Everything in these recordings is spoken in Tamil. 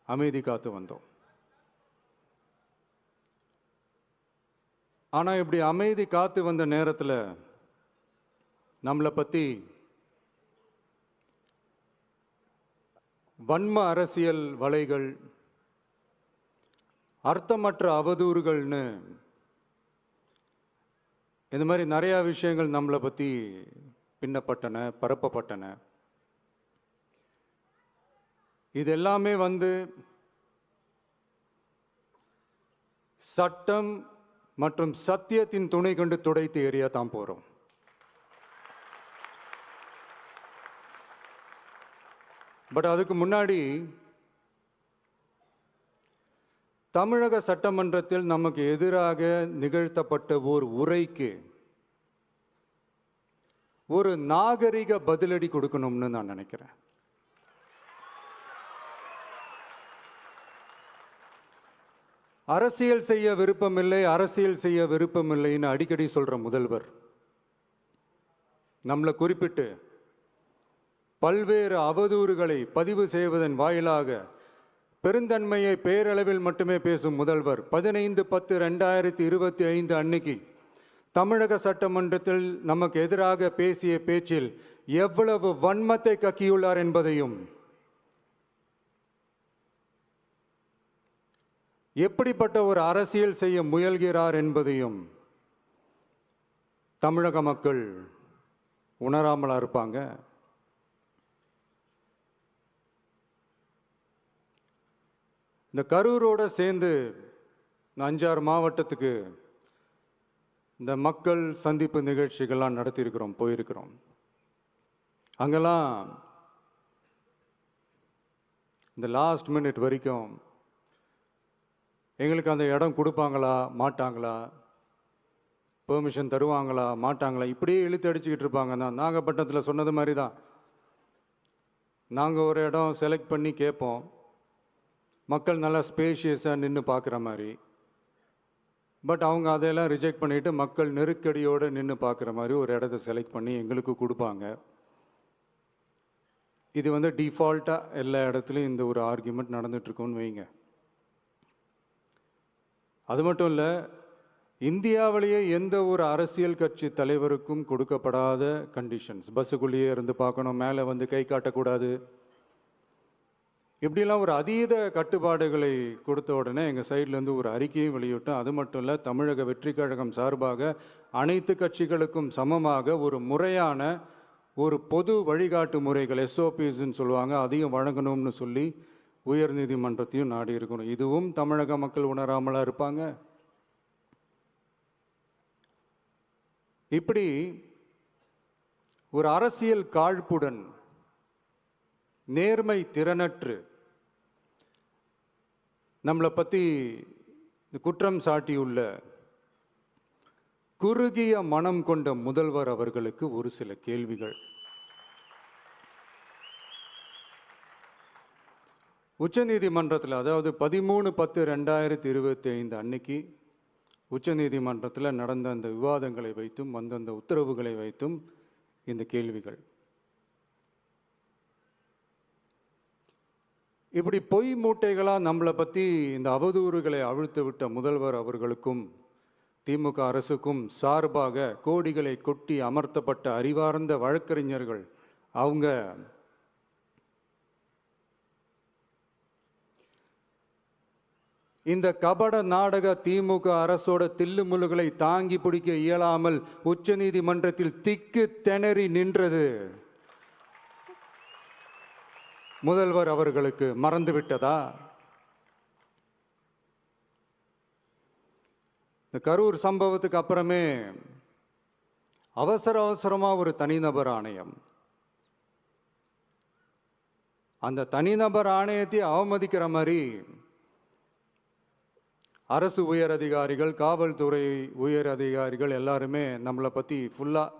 அமைதி காத்து வந்தோம். ஆனால் இப்படி அமைதி காத்து வந்த நேரத்தில் நம்மளை பற்றி வன்ம அரசியல் வலைகள், அர்த்தமற்ற அவதூறுகள்னு இந்த மாதிரி நிறையா விஷயங்கள் நம்மளை பற்றி பின்னப்பட்டன, பரப்பப்பட்டன. இது எல்லாமே சட்டம் மற்றும் சத்தியத்தின் துணை கொண்டு துடைத்து எறிய தான் போறோம். பட் அதுக்கு முன்னாடி தமிழக சட்டமன்றத்தில் நமக்கு எதிராக நிகழ்த்தப்பட்ட ஓர் உரைக்கு ஒரு நாகரிக பதிலடி கொடுக்கணும்னு நான் நினைக்கிறேன். அரசியல் செய்ய விருப்பமில்லை, அரசியல் செய்ய விருப்பமில்லைன்னு அடிக்கடி சொல்ற முதல்வர் நம்மளை குறிப்பிட்டு பல்வேறு அவதூறுகளை பதிவு செய்வதன் வாயிலாக பெருந்தன்மையை பேரளவில் மட்டுமே பேசும் முதல்வர் 15/10/2025 அன்னைக்கு தமிழக சட்டமன்றத்தில் நமக்கு எதிராக பேசிய பேச்சில் எவ்வளவு வன்மத்தை கக்கியுள்ளார் என்பதையும், எப்படிப்பட்ட ஒரு அரசியல் செய்ய முயல்கிறார் என்பதையும் தமிழக மக்கள் உணராமலா இருப்பாங்க? இந்த கரூரோட சேர்ந்து 5-6 மாவட்டத்துக்கு இந்த மக்கள் சந்திப்பு நிகழ்ச்சிகள்லாம் நடத்தியிருக்கிறோம், போயிருக்கிறோம். அங்கெல்லாம் இந்த லாஸ்ட் மினிட் வரைக்கும் எங்களுக்கு அந்த இடம் கொடுப்பாங்களா மாட்டாங்களா, பெர்மிஷன் தருவாங்களா மாட்டாங்களா, இப்படியே இழுத்து அடிச்சுக்கிட்டு இருப்பாங்க. தான் நாகப்பட்டினத்தில் சொன்னது மாதிரி தான். நாங்கள் ஒரு இடம் செலக்ட் பண்ணி கேட்போம், மக்கள் நல்லா ஸ்பேஷியஸாக நின்று பார்க்குற மாதிரி. பட் அவங்க அதையெல்லாம் ரிஜெக்ட் பண்ணிவிட்டு மக்கள் நெருக்கடியோடு நின்று பார்க்குற மாதிரி ஒரு இடத்த செலக்ட் பண்ணி எங்களுக்கு கொடுப்பாங்க. இது டிஃபால்ட்டாக எல்லா இடத்துலையும் இந்த ஒரு ஆர்கியூமெண்ட் நடந்துகிட்ருக்கோன்னு வைங்க. அது மட்டும் இல்லை, இந்தியாவிலேயே எந்த ஒரு அரசியல் கட்சி தலைவருக்கும் கொடுக்கப்படாத கண்டிஷன்ஸ். பஸ்ஸுக்குள்ளேயே இருந்து பார்க்கணும், மேலே கை காட்டக்கூடாது, இப்படிலாம் ஒரு அதீத கட்டுப்பாடுகளை கொடுத்த உடனே எங்கள் சைட்லேருந்து ஒரு அறிக்கையும் வெளியிட்டோம். அது மட்டும் இல்லை, தமிழக வெற்றி கழகம் சார்பாக அனைத்து கட்சிகளுக்கும் சமமாக ஒரு முறையான ஒரு பொது வழிகாட்டு முறைகள், SOPஸ்ன்னு சொல்லுவாங்க, அதையும் வழங்கணும்னு சொல்லி உயர்நீதிமன்றத்தையும் நாடி இருக்கணும். இதுவும் தமிழக மக்கள் உணராமலா இருப்பாங்க? இப்படி ஒரு அரசியல் காழ்ப்புடன், நேர்மை திறனற்று நம்மளை பற்றி குற்றம் சாட்டியுள்ள குறுகிய மனம் கொண்ட முதல்வர் அவர்களுக்கு ஒரு சில கேள்விகள். உச்சநீதிமன்றத்தில், அதாவது 13/10/2025 அன்னைக்கு உச்சநீதிமன்றத்தில் நடந்த அந்த விவாதங்களை வைத்தும் அந்த உத்தரவுகளை வைத்தும் இந்த கேள்விகள். இப்படி பொய் மூட்டைகளாக நம்மளை பற்றி இந்த அவதூறுகளை அவிழ்த்து விட்ட முதல்வர் அவர்களுக்கும் திமுக அரசுக்கும் சார்பாக கோடிகளை கொட்டி அமர்த்தப்பட்ட அறிவார்ந்த வழக்கறிஞர்கள் அவங்க இந்த கபட நாடக திமுக அரசோட தில்லுமுல்லுகளை தாங்கி பிடிக்க இயலாமல் உச்சநீதிமன்றத்தில் திக்கு திணறி நின்றது முதல்வர் அவர்களுக்கு மறந்துவிட்டதா? இந்த கரூர் சம்பவத்துக்கு அப்புறமே அவசரமா ஒரு தனிநபர் ஆணையம், அந்த தனிநபர் ஆணையத்தை அவமதிக்கிற மாதிரி அரசு உயர் அதிகாரிகள், காவல்துறை உயர் அதிகாரிகள் எல்லாருமே நம்மளை பற்றி ஃபுல்லாக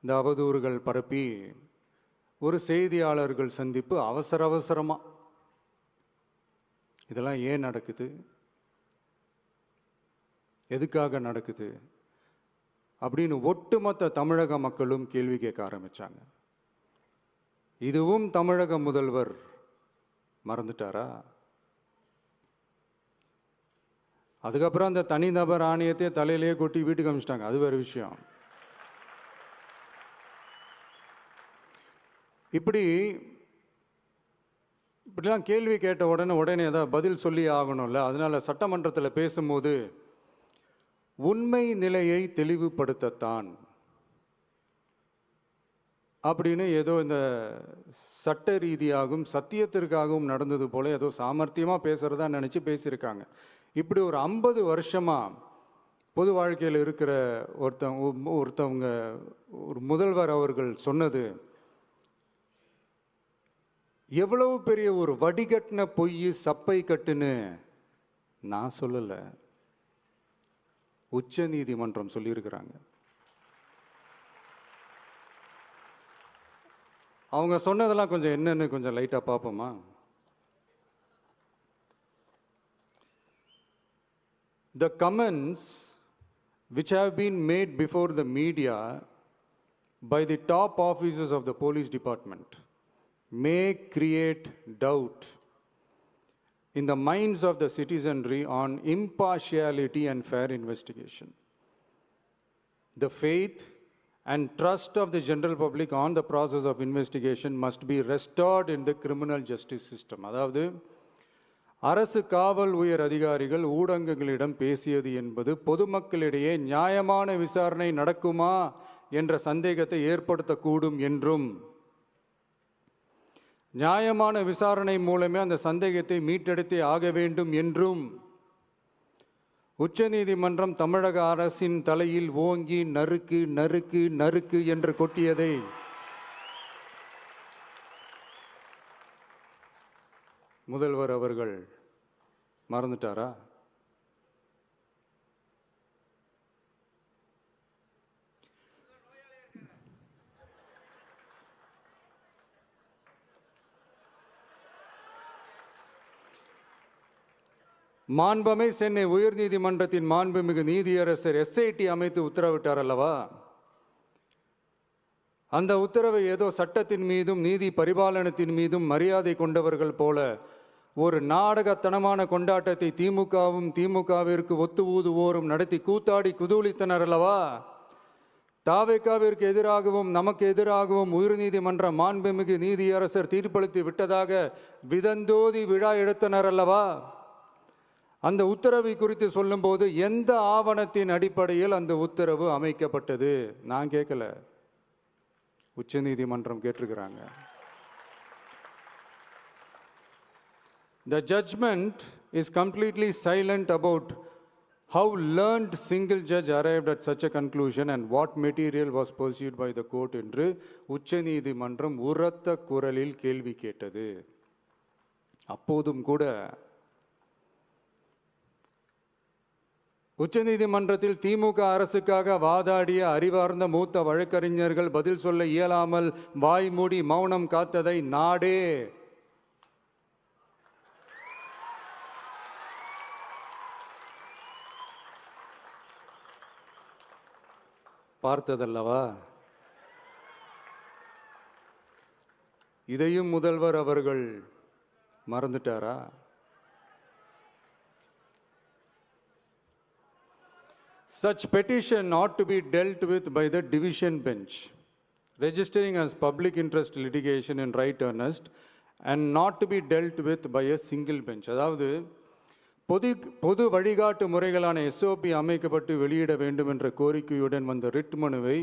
இந்த அவதூறுகள் பரப்பி ஒரு செய்தியாளர்கள் சந்திப்பு அவசரமாக. இதெல்லாம் ஏன் நடக்குது, எதுக்காக நடக்குது அப்படின்னு ஒட்டுமொத்த தமிழக மக்களும் கேள்வி கேட்க ஆரம்பிச்சாங்க. இதுவும் தமிழக முதல்வர் மறந்துட்டாரா? அதுக்கப்புறம் அந்த தனிநபர் ஆணையத்தை தலையிலேயே கொட்டி வீட்டுக்கு அனுப்பிச்சிட்டாங்க, அது வேறு விஷயம். இப்படிலாம் கேள்வி கேட்ட உடனே ஏதாவது பதில் சொல்லி ஆகணும்ல. அதனால சட்டமன்றத்தில் பேசும்போது உண்மை நிலையை தெளிவுபடுத்தத்தான் அப்படின்னு ஏதோ இந்த சட்ட ரீதியாகவும் சத்தியத்திற்காகவும் நடந்தது போல ஏதோ சாமர்த்தியமாக பேசுகிறதா நினச்சி பேசியிருக்காங்க. இப்படி ஒரு 50 வருஷமாக பொது வாழ்க்கையில் இருக்கிற ஒருத்தவங்க ஒரு முதல்வர் அவர்கள் சொன்னது எவ்வளவு பெரிய ஒரு வடிகட்டின பொய் சப்பை கட்டுன்னு நான் சொல்லலை, உச்ச நீதிமன்றம் சொல்லியிருக்கிறாங்க. அவங்க சொன்னதெல்லாம் கொஞ்சம் என்னன்னு கொஞ்சம் லைட்டாக பார்ப்போமா? The comments which have been made before the media by the top officers of the police department may create doubt in the minds of the citizenry on impartiality and fair investigation. The faith and trust of the general public on the process of investigation must be restored in the criminal justice system. அதாவது அரசு காவல் உயர் அதிகாரிகள் ஊடகங்களிடம் பேசியது என்பது பொதுமக்களிடையே நியாயமான விசாரணை நடக்குமா என்ற சந்தேகத்தை ஏற்படுத்தக்கூடும் என்றும், நியாயமான விசாரணை மூலமே அந்த சந்தேகத்தை மீட்டெடுத்தே ஆக வேண்டும் என்றும் உச்சநீதிமன்றம் தமிழக அரசின் தலையில் ஓங்கி நறுக்கு நறுக்கு நறுக்கு என்று கொட்டியதை முதல்வர் அவர்கள் மறந்துட்டாரா? மாண்பமை சென்னை உயர்நீதிமன்றத்தின் மாண்புமிகு நீதியரசர் எஸ்ஐடி அமைத்து உத்தரவிட்டார் அல்லவா? அந்த உத்தரவை ஏதோ சட்டத்தின் மீதும் நீதி பரிபாலனத்தின் மீதும் மரியாதை கொண்டவர்கள் போல ஒரு நாடகத்தனமான கொண்டாட்டத்தை திமுகவும் திமுகவிற்கு ஒத்து ஊதுவோரும் நடத்தி கூத்தாடி குதூளித்தனர் அல்லவா? தாவேகாவிற்கு எதிராகவும் நமக்கு எதிராகவும் உயர்நீதிமன்ற மாண்புமிகு நீதியரசர் தீர்ப்பளித்து விட்டதாக விதந்தோதி விழா எடுத்தனர் அல்லவா? அந்த உத்தரவை குறித்து சொல்லும்போது எந்த ஆவணத்தின் அடிப்படையில் அந்த உத்தரவு அமைக்கப்பட்டது? நான் கேட்கல, உச்சநீதிமன்றம் கேட்டிருக்கிறாங்க. The judgment is completely silent about how learned single judge arrived at such a conclusion and what material was pursued by the court என்று உச்சநீதிமன்றம் உரத்த குரலில் கேள்வி கேட்டது. அப்போதும் கூட உச்சநீதிமன்றத்தில் திமுக அரசுக்காக வாதாடிய அறிவார்ந்த மூத்த வழக்கறிஞர்கள் பதில் சொல்ல இயலாமல் வாய் மூடி மௌனம் காத்ததை நாடே பார்த்ததல்லவா? இதையும் முதல்வர் அவர்கள் மறந்துட்டாரா? Such petition ought to be dealt with by the division bench, registering as public interest litigation in right earnest and not to be dealt with by a single bench. அதாவது பொது வழிகாட்டு முறைகளான SOP அமைக்கப்பட்டு வெளியிட வேண்டும் என்ற கோரிக்கையுடன் வந்த ரிட் மனுவை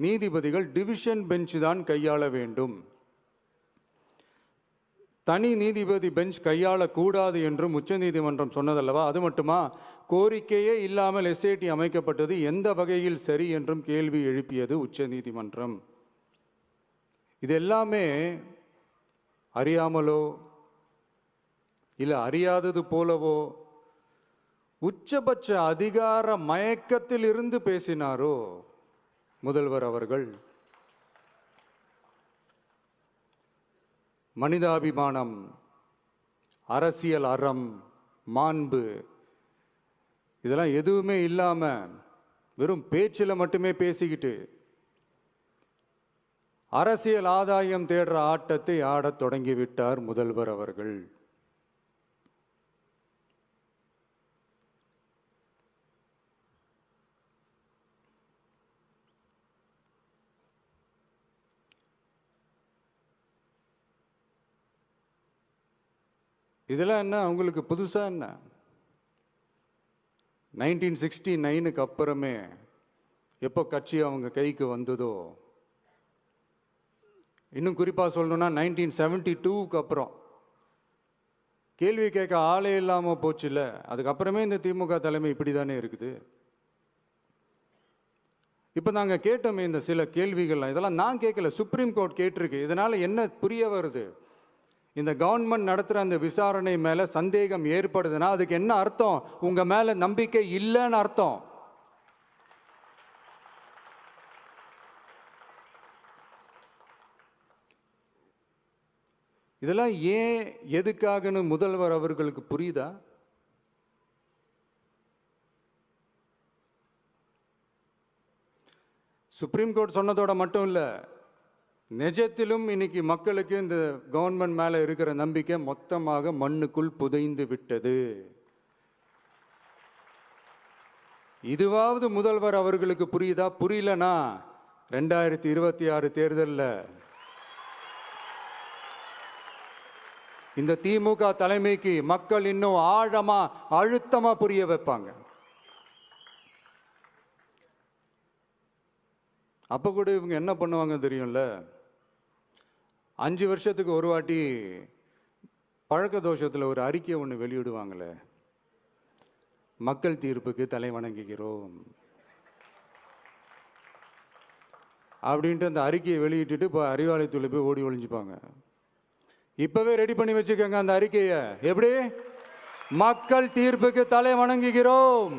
நீதிபதிகள் டிவிஷன் பெஞ்ச் தான் கையாள வேண்டும், தனி நீதிபதி பெஞ்ச் கையாளக்கூடாது என்றும் உச்சநீதிமன்றம் சொன்னதல்லவா? அது மட்டுமா, கோரிக்கையே இல்லாமல் SIT அமைக்கப்பட்டது எந்த வகையில் சரி என்றும் கேள்வி எழுப்பியது உச்சநீதிமன்றம். இது எல்லாமே அறியாமலோ இல்லை அறியாதது போலவோ உச்சபட்ச அதிகார மயக்கத்தில் இருந்து பேசினாரோ முதல்வர் அவர்கள்? மனிதாபிமானம், அரசியல் அறம், மாண்பு இதெல்லாம் எதுவுமே இல்லாம வெறும் பேச்சில் மட்டுமே பேசிக்கிட்டு அரசியல் ஆதாயம் தேடுற ஆட்டத்தை ஆடத் தொடங்கிவிட்டார் முதல்வர் அவர்கள். இதெல்லாம் என்ன அவங்களுக்கு புதுசா என்ன? 1969க்கு அப்புறமே எப்போ கட்சி அவங்க கைக்கு வந்ததோ, இன்னும் குறிப்பாக சொல்லணும்னா 1972க்கு அப்புறம் கேள்வி கேட்க ஆளே இல்லாமல் போச்சுல்ல. அதுக்கப்புறமே இந்த திமுக தலைமை இப்படி தானே இருக்குது. இப்போ நாங்கள் கேட்டோமே இந்த சில கேள்விகள்லாம், இதெல்லாம் நான் கேட்கல, சுப்ரீம் கோர்ட் கேட்டிருக்கு. இதனால் என்ன புரிய வருது? இந்த கவர்மெண்ட் நடத்துகிற அந்த விசாரணை மேலே சந்தேகம் ஏற்படுதுன்னா அதுக்கு என்ன அர்த்தம்? உங்கள் மேலே நம்பிக்கை இல்லைன்னு அர்த்தம். இதெல்லாம் ஏன் எதுக்காகன்னு முதல்வர் அவர்களுக்கு புரியுதா? சுப்ரீம் கோர்ட் சொன்னதோட மட்டும் இல்லை, நிஜத்திலும் இன்னைக்கு மக்களுக்கு இந்த கவர்மெண்ட் மேலே இருக்கிற நம்பிக்கை மொத்தமாக மண்ணுக்குள் புதைந்து விட்டது. இதுவாவது முதல்வர் அவர்களுக்கு புரியுதா? புரியலனா 2026 தேர்தலில் இந்த திமுக தலைமைக்கு மக்கள் இன்னும் ஆழமா அழுத்தமா புரிய வைப்பாங்க. அப்ப கூட இவங்க என்ன பண்ணுவாங்க தெரியும்ல, 5 வருஷத்துக்கு ஒரு வாட்டி பழக்க தோஷத்தில் ஒரு அறிக்கை ஒன்று வெளியிடுவாங்களே, மக்கள் தீர்ப்புக்கு தலை வணங்குகிறோம் அப்படின்ட்டு அந்த அறிக்கையை வெளியிட்டுட்டு இப்போ அறிவாலயத்தில் போய் ஓடி ஒளிஞ்சுப்பாங்க. இப்பவே ரெடி பண்ணி வச்சுக்கோங்க அந்த அறிக்கையை. எப்படி? மக்கள் தீர்ப்புக்கு தலை வணங்குகிறோம்.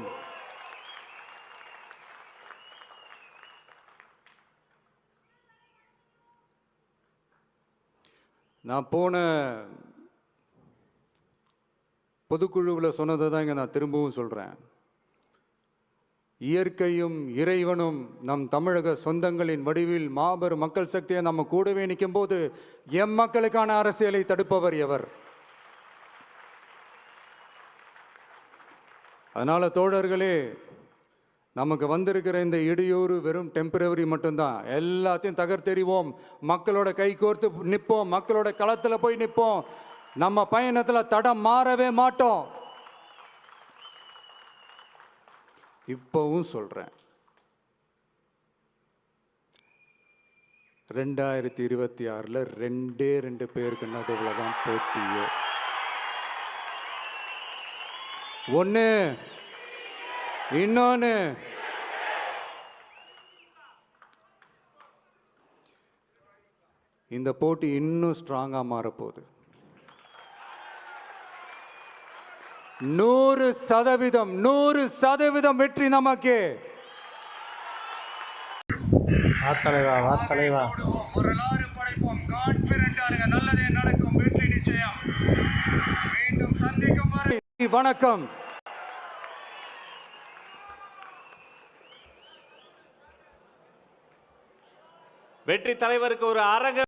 நான் போன பொதுக்குழுவில் சொன்னதை தான் இங்கே நான் திரும்பவும் சொல்கிறேன். இயற்கையும் இறைவனும் நம் தமிழக சொந்தங்களின் வடிவில் மாபெரும் மக்கள் சக்தியை நம்ம கூடவே நிற்கும் போது எம் மக்களுக்கான அரசியலை தடுப்பவர் எவர்? அதனால தோழர்களே, நமக்கு வந்திருக்கிற இந்த இடையூறு வெறும் டெம்பரவரி மட்டும்தான். எல்லாத்தையும் தகர்த்தெறிவோம், மக்களோட கை கோர்த்து நிற்போம், மக்களோட களத்தில் போய் நிற்போம். நம்ம பயணத்தில் தடம் மாறவே மாட்டோம். இப்பவும் சொல்றேன், 2026ல் 2 பேருக்கு நடுவில் தான் போட்டியே. ஒன்று, இன்னொன்று இந்த போட்டி இன்னும் ஸ்ட்ராங்காக மாறப்போகுது. 100% வெற்றி நமக்கு. வரலாறு படைப்போம். கான்ஃபிடென்ட்டா இருங்க, நல்லதே நடக்கும், வெற்றி நிச்சயம். மீண்டும் சந்திக்கும் வரை வணக்கம். வெற்றி தலைவருக்கு ஒரு அரங்க